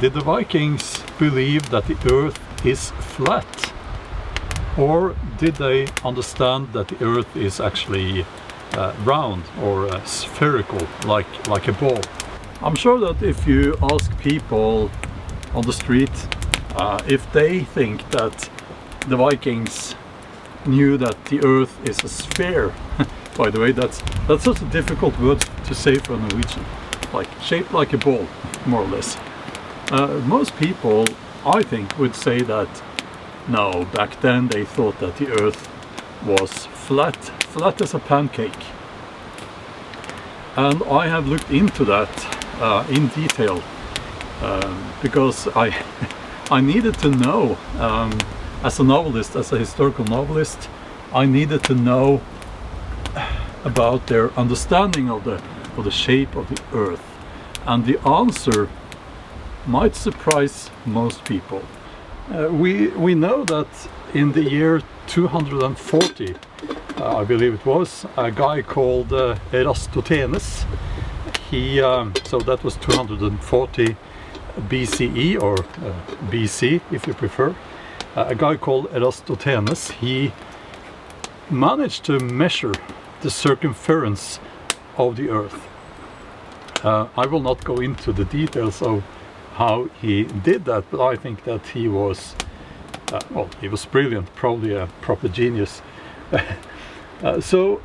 Did the Vikings believe that the earth is flat? Or did they understand that the earth is actually round or spherical, like a ball? I'm sure that if you ask people on the street if they think that the Vikings knew that the earth is a sphere, by the way, that's such a difficult word to say for a Norwegian, like shaped like a ball, more or less. Most people, I think, would say that no, back then they thought that the earth was flat as a pancake. And I have looked into that in detail because I needed to know, as a novelist, as a historical novelist, I needed to know about their understanding of the shape of the earth. And the answer might surprise most people. We know that in the year 240, I believe it was, a guy called Eratosthenes, so that was 240 BCE or BC if you prefer, a guy called Eratosthenes, he managed to measure the circumference of the earth. I will not go into the details of how he did that, but I think that he was well, he was brilliant, probably a proper genius. So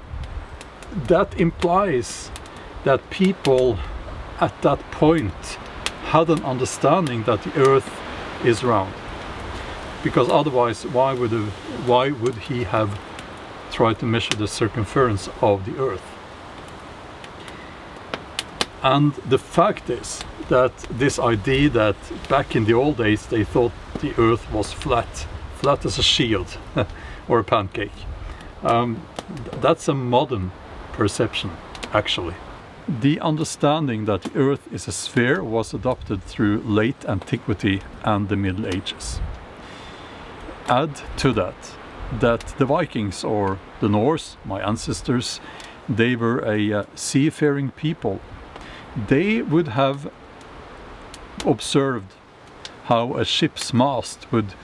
that implies that people at that point had an understanding that the earth is round, because otherwise why would he have tried to measure the circumference of the earth? And the fact is that this idea that back in the old days they thought the earth was flat as a shield or a pancake, that's a modern perception actually. The understanding that the earth is a sphere was adopted through late antiquity and the Middle Ages. Add to that the Vikings, or the Norse, my ancestors, they were a seafaring people. They would have observed how a ship's mast would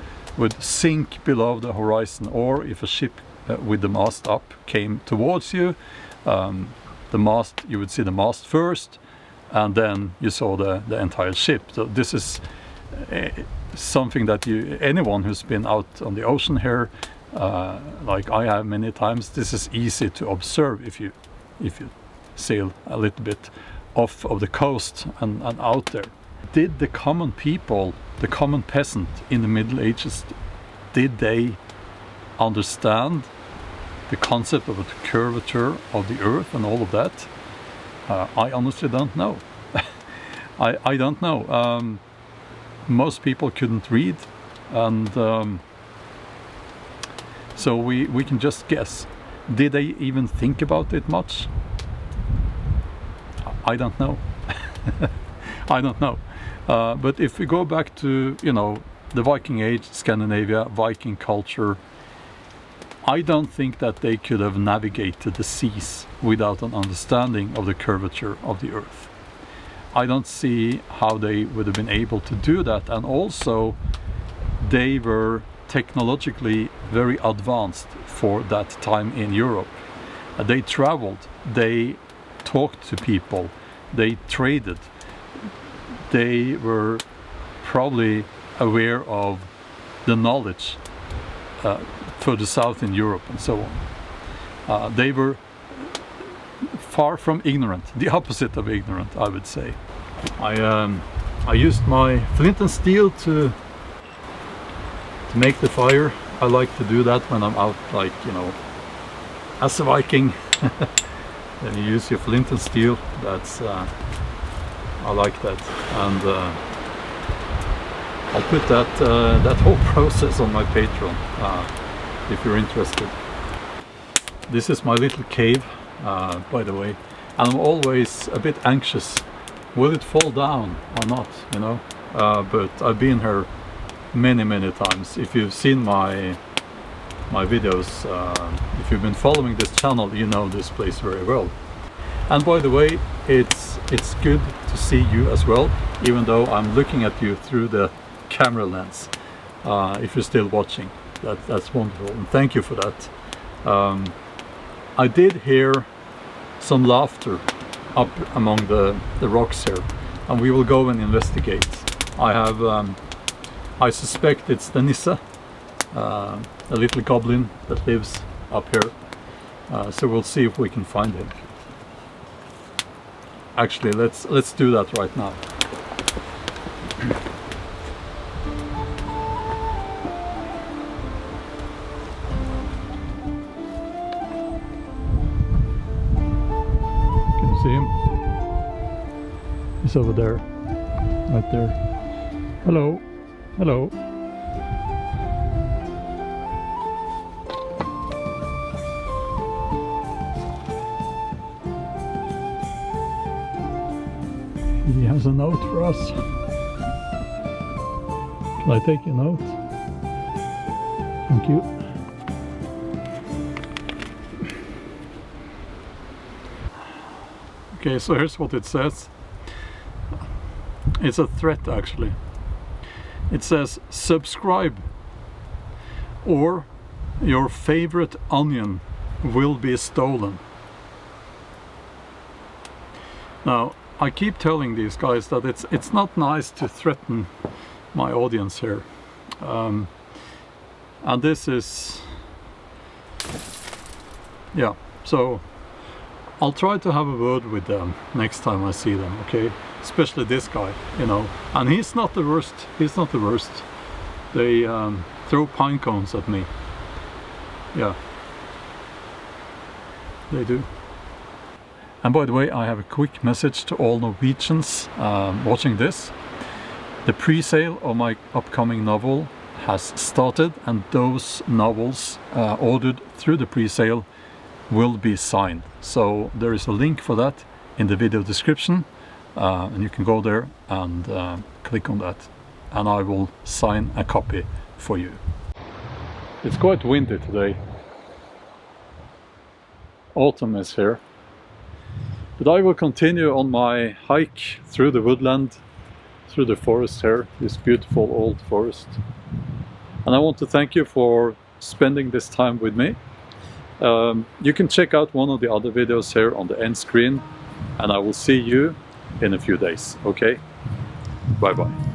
sink below the horizon, or if a ship with the mast up came towards you, the mast, you would see the mast first, and then you saw the entire ship. So this is something that anyone who's been out on the ocean here, like I have many times, this is easy to observe if you sail a little bit off of the coast and out there. Did the common people, the common peasant in the Middle Ages, did they understand the concept of the curvature of the earth and all of that? I honestly don't know. I don't know. Most people couldn't read, and so we can just guess. Did they even think about it much? I don't know. I don't know. But if we go back to, the Viking Age, Scandinavia, Viking culture, I don't think that they could have navigated the seas without an understanding of the curvature of the earth. I don't see how they would have been able to do that. And also, they were technologically very advanced for that time in Europe. They traveled, they talked to people, they traded, they were probably aware of the knowledge further south in Europe and so on. They were far from ignorant, the opposite of ignorant, I would say. I used my flint and steel to make the fire. I like to do that when I'm out, like, as a Viking. Then you use your flint and steel. That's I like that, and I'll put that whole process on my Patreon if you're interested. This is my little cave, by the way, and I'm always a bit anxious. Will it fall down or not? But I've been here many times. If you've seen my videos, if you've been following this channel, you know this place very well. And by the way, it's it's good to see you as well, even though I'm looking at you through the camera lens. If you're still watching, that's wonderful, and thank you for that. I did hear some laughter up among the rocks here, and we will go and investigate. I suspect it's the Nisse, a little goblin that lives up here. So we'll see if we can find him. Actually, let's do that right now. Can you see him? He's over there, right there. Hello, hello. He has a note for us. Can I take your note? Thank you. Okay, so here's what it says. It's a threat actually. It says, subscribe or your favorite onion will be stolen. Now, I keep telling these guys that it's not nice to threaten my audience here, and this is, yeah, so I'll try to have a word with them next time I see them, okay? Especially this guy, you know, and he's not the worst, he's not the worst. They throw pine cones at me. Yeah, they do. And by the way, I have a quick message to all Norwegians watching this. The pre-sale of my upcoming novel has started, and those novels ordered through the pre-sale will be signed. So there is a link for that in the video description, and you can go there and click on that, and I will sign a copy for you. It's quite windy today. Autumn is here. But I will continue on my hike through the woodland, through the forest here, this beautiful old forest. And I want to thank you for spending this time with me. You can check out one of the other videos here on the end screen, and I will see you in a few days, okay? Bye bye.